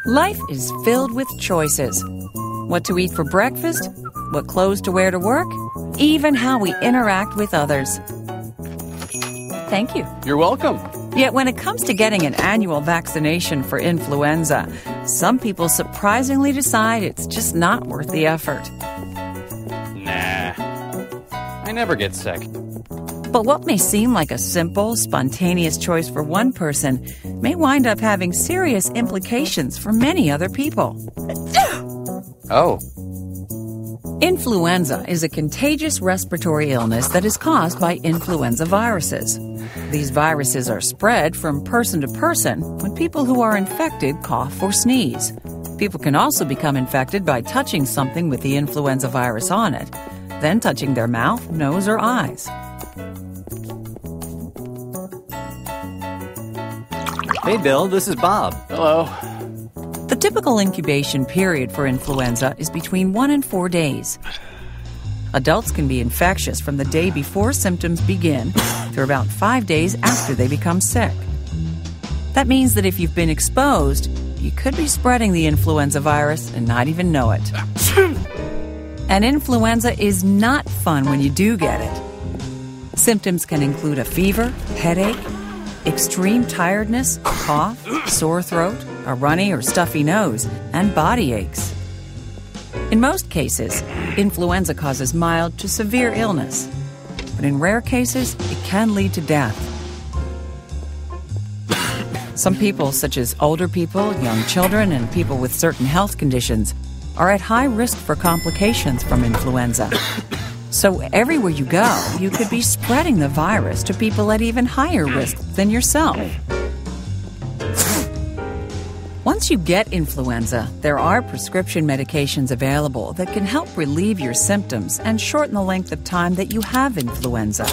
Life is filled with choices. What to eat for breakfast, what clothes to wear to work, even how we interact with others. Thank you. You're welcome. Yet when it comes to getting an annual vaccination for influenza, some people surprisingly decide it's just not worth the effort. Nah, I never get sick. But what may seem like a simple, spontaneous choice for one person may wind up having serious implications for many other people. Oh. Influenza is a contagious respiratory illness that is caused by influenza viruses. These viruses are spread from person to person when people who are infected cough or sneeze. People can also become infected by touching something with the influenza virus on it, then touching their mouth, nose, or eyes. Hey, Bill, this is Bob. Hello. The typical incubation period for influenza is between 1 and 4 days. Adults can be infectious from the day before symptoms begin through about 5 days after they become sick. That means that if you've been exposed, you could be spreading the influenza virus and not even know it. And influenza is not fun when you do get it. Symptoms can include a fever, headache, extreme tiredness, cough, sore throat, a runny or stuffy nose, and body aches. In most cases, influenza causes mild to severe illness, but in rare cases, it can lead to death. Some people, such as older people, young children, and people with certain health conditions, are at high risk for complications from influenza. So everywhere you go, you could be spreading the virus to people at even higher risk than yourself. Once you get influenza, there are prescription medications available that can help relieve your symptoms and shorten the length of time that you have influenza.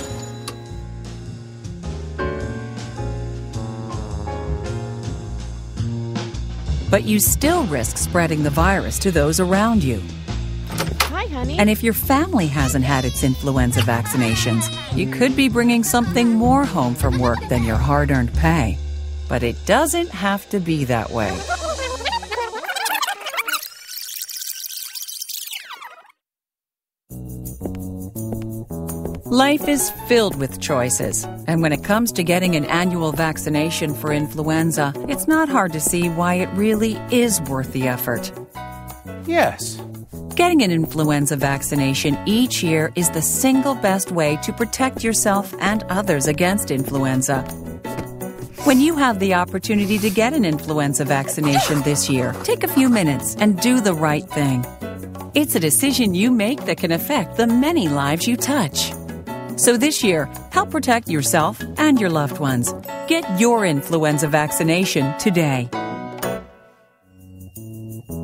But you still risk spreading the virus to those around you. Hi, honey. And if your family hasn't had its influenza vaccinations, you could be bringing something more home from work than your hard-earned pay. But it doesn't have to be that way. Life is filled with choices, and when it comes to getting an annual vaccination for influenza, it's not hard to see why it really is worth the effort. Yes. Getting an influenza vaccination each year is the single best way to protect yourself and others against influenza. When you have the opportunity to get an influenza vaccination this year, take a few minutes and do the right thing. It's a decision you make that can affect the many lives you touch. So this year, help protect yourself and your loved ones. Get your influenza vaccination today.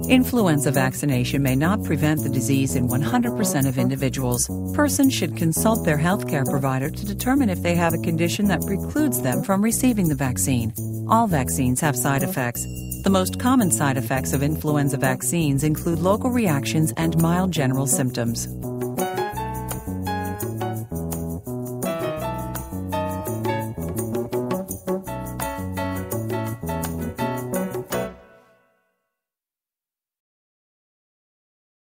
Influenza vaccination may not prevent the disease in 100% of individuals. Persons should consult their healthcare provider to determine if they have a condition that precludes them from receiving the vaccine. All vaccines have side effects. The most common side effects of influenza vaccines include local reactions and mild general symptoms.